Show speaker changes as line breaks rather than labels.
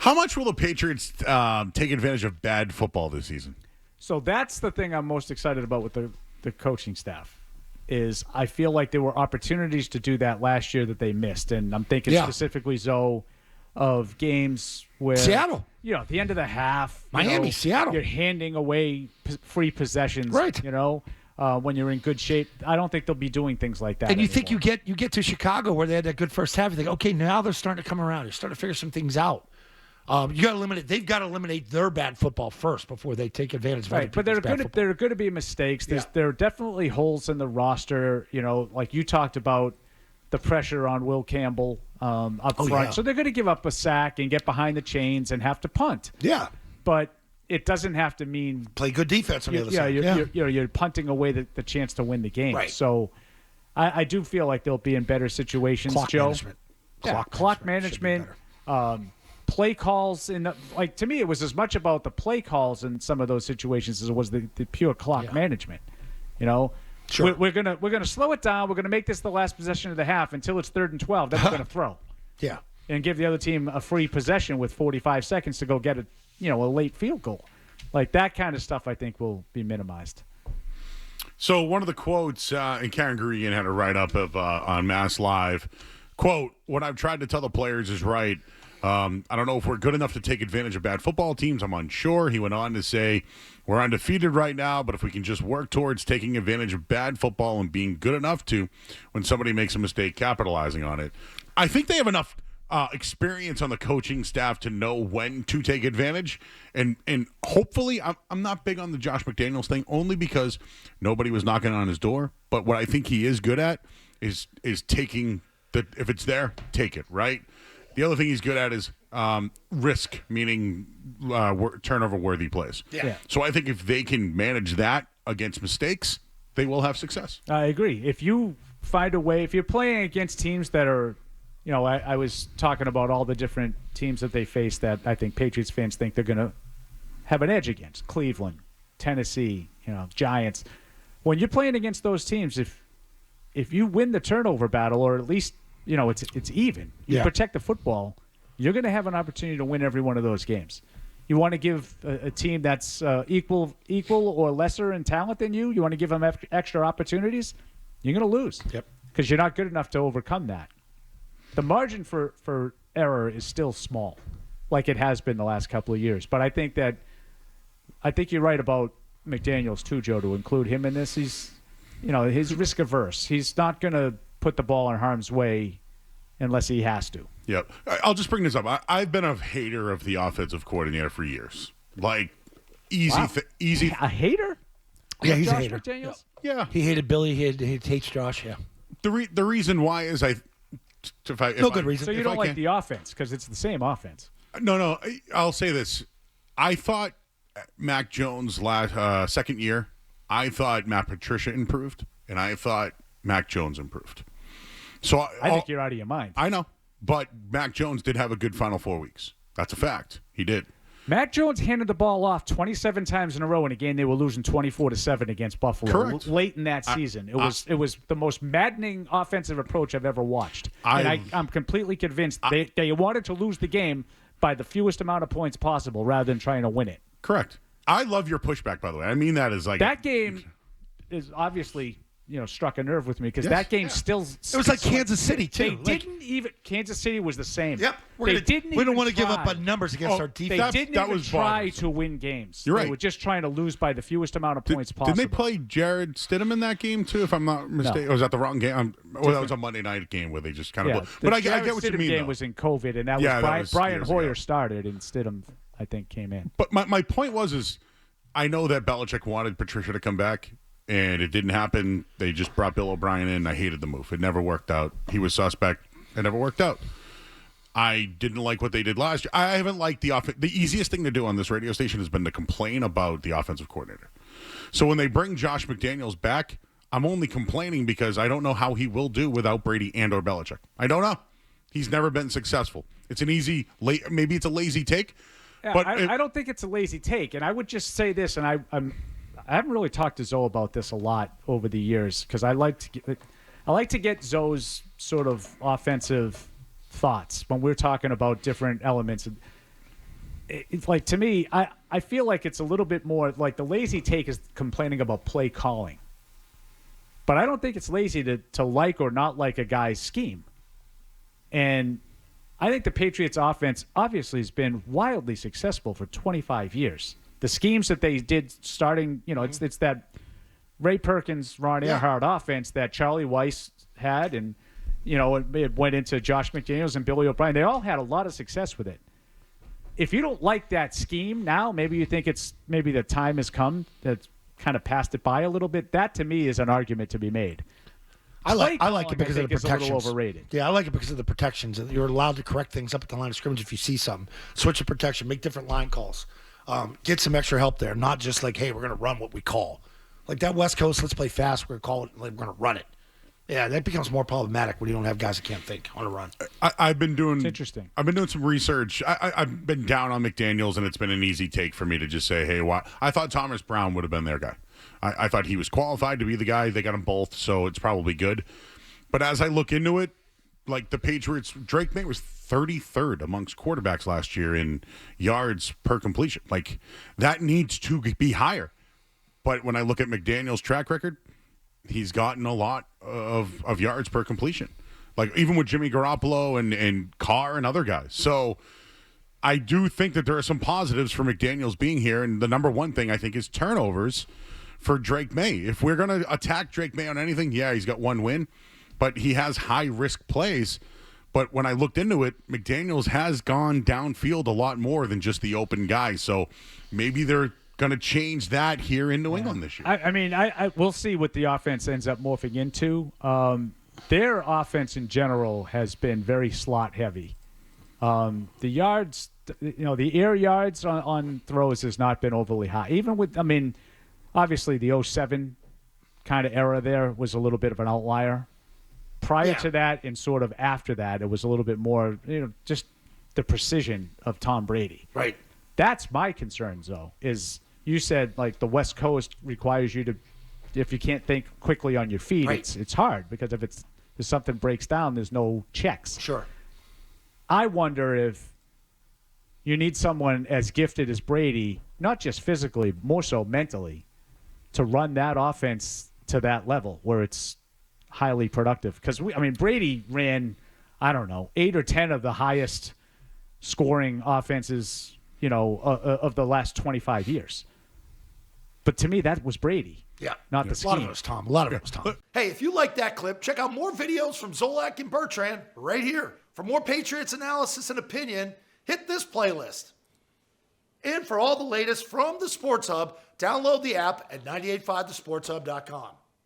How much will the Patriots take advantage of bad football this season?
So that's the thing I'm most excited about with the coaching staff is I feel like there were opportunities to do that last year that they missed. And I'm thinking specifically, Zoe, of games where
Seattle.
At the end of the half.
Miami, Seattle.
You're handing away free possessions.
Right.
When you're in good shape. I don't think they'll be doing things like that
And you
anymore.
think you get to Chicago where they had that good first half. You think, okay, now they're starting to come around. They're starting to figure some things out. You got to eliminate. They've got to eliminate their bad football first before they take advantage of other
Right, but
people's bad football.
there are going to be mistakes. There are definitely holes in the roster. Like you talked about the pressure on Will Campbell up front.
Yeah.
So they're going to give up a sack and get behind the chains and have to punt.
Yeah.
But it doesn't have to mean
Play good defense on the other side.
You're punting away the chance to win the game.
Right.
So I do feel like they'll be in better situations.
Clock
Joe.
management.
Clock management. Play calls to me, it was as much about the play calls in some of those situations as it was the pure clock management.
Sure.
We're gonna slow it down. We're gonna make this the last possession of the half until it's 3rd and 12. Then we're gonna throw.
Yeah.
And give the other team a free possession with 45 seconds to go get a late field goal. Like that kind of stuff, I think will be minimized.
So one of the quotes, and Karen Guregian had a write-up of on Mass Live, quote, "What I've tried to tell the players is right. I don't know if we're good enough to take advantage of bad football teams. I'm unsure." He went on to say, "We're undefeated right now, but if we can just work towards taking advantage of bad football and being good enough to, when somebody makes a mistake, capitalizing on it." I think they have enough experience on the coaching staff to know when to take advantage. And hopefully, I'm not big on the Josh McDaniels thing, only because nobody was knocking on his door. But what I think he is good at is taking if it's there, take it, right? The other thing he's good at is risk, meaning turnover-worthy plays.
Yeah.
So I think if they can manage that against mistakes, they will have success.
I agree. If you find a way, if you're playing against teams that are, I was talking about all the different teams that they face that I think Patriots fans think they're going to have an edge against. Cleveland, Tennessee, Giants. When you're playing against those teams, if you win the turnover battle, or at least it's even. You protect the football, you're going to have an opportunity to win every one of those games. You want to give a team that's equal or lesser in talent than you want to give them extra opportunities, you're going to lose.
Yep.
Because you're not good enough to overcome that. The margin for error is still small, like it has been the last couple of years. But I think you're right about McDaniels too, Joe, to include him in this. He's risk averse. He's not going to put the ball in harm's way unless he has to.
Yep. I'll just bring this up. I've been a hater of the offensive coordinator for years. Like, easy.
A hater?
Yeah, he's
Josh
a hater.
McDaniels?
Yeah.
He hated Billy. He hates Josh. Yeah.
The reason why is
good reason.
So you don't like the offense because it's the same offense.
No. I'll say this. I thought Mac Jones' last second year, I thought Matt Patricia improved, and I thought Mac Jones improved. So
I think you're out of your mind.
I know, but Mac Jones did have a good final 4 weeks. That's a fact. He did.
Mac Jones handed the ball off 27 times in a row in a game they were losing 24-7 against Buffalo.
Correct.
Late in that season. It was the most maddening offensive approach I've ever watched. I'm completely convinced they wanted to lose the game by the fewest amount of points possible rather than trying to win it.
Correct. I love your pushback, by the way. I mean that as like
that game is obviously struck a nerve with me because that game still.
It was like Kansas City too.
They didn't even. Kansas City was the same.
Yep.
We
don't want to give up on numbers against our defense.
They didn't even try to win games.
You're right.
They were just trying to lose by the fewest amount of points possible.
Didn't they play Jared Stidham in that game too? If I'm not mistaken, or was that the wrong game? That was a Monday night game where they just kind of. But I get what you mean.
The game
though.
was in COVID, and that was Brian Hoyer started, and Stidham I think came in.
But my point is, I know that Belichick wanted Patricia to come back. And it didn't happen. They just brought Bill O'Brien in. I hated the move. It never worked out. He was suspect. It never worked out. I didn't like what they did last year. I haven't liked the offense. The easiest thing to do on this radio station has been to complain about the offensive coordinator. So when they bring Josh McDaniels back, I'm only complaining because I don't know how he will do without Brady and or Belichick. I don't know. He's never been successful. It's an easy, maybe it's a lazy take.
Yeah,
but
I don't think it's a lazy take. And I would just say this, and I haven't really talked to Zoe about this a lot over the years because I like to get Zoe's sort of offensive thoughts when we're talking about different elements. it's like, to me, I feel like it's a little bit more like the lazy take is complaining about play calling. But I don't think it's lazy to like or not like a guy's scheme. And I think the Patriots offense obviously has been wildly successful for 25 years. The schemes that they did starting, it's that Ray Perkins, Ron Earhart offense that Charlie Weiss had, and, it went into Josh McDaniels and Billy O'Brien. They all had a lot of success with it. If you don't like that scheme now, maybe you think maybe the time has come that's kind of passed it by a little bit. That, to me, is an argument to be made.
I like it because of the protections.
Is a little overrated.
Yeah, I like it because of the protections. You're allowed to correct things up at the line of scrimmage if you see something. Switch the protection, make different line calls. Get some extra help there, not just like, hey, we're going to run what we call. Like that West Coast, let's play fast, we're going to call it, like, we're going to run it. Yeah, that becomes more problematic when you don't have guys that can't think on a run.
I've been doing.
It's interesting.
I've been doing some research. I've been down on McDaniels, and it's been an easy take for me to just say, hey, why? I thought Thomas Brown would have been their guy. I thought he was qualified to be the guy. They got them both, so it's probably good. But as I look into it, like the Patriots, Drake May was 33rd amongst quarterbacks last year in yards per completion. Like, that needs to be higher. But when I look at McDaniel's track record, he's gotten a lot of yards per completion. Like, even with Jimmy Garoppolo and Carr and other guys. So I do think that there are some positives for McDaniels being here. And the number one thing, I think, is turnovers for Drake May. If we're going to attack Drake May on anything, yeah, he's got one win. But he has high-risk plays. But when I looked into it, McDaniels has gone downfield a lot more than just the open guy. So maybe they're going to change that here in New England this year.
I we'll see what the offense ends up morphing into. Their offense in general has been very slot-heavy. The yards, the air yards on throws has not been overly high. Even with, obviously the 07 kind of era there was a little bit of an outlier. Prior to that and sort of after that, it was a little bit more, just the precision of Tom Brady.
Right.
That's my concerns, though, is you said, like, the West Coast requires you to, if you can't think quickly on your feet,
right.
it's hard because if something breaks down, there's no checks.
Sure.
I wonder if you need someone as gifted as Brady, not just physically, more so mentally, to run that offense to that level where it's highly productive. Because, Brady ran, 8 or 10 of the highest scoring offenses, of the last 25 years. But to me, that was Brady.
Yeah.
Not the scheme.
A lot of it was Tom. Hey, if you like that clip, check out more videos from Zolak and Bertrand right here. For more Patriots analysis and opinion, hit this playlist. And for all the latest from the Sports Hub, download the app at 985thesportshub.com.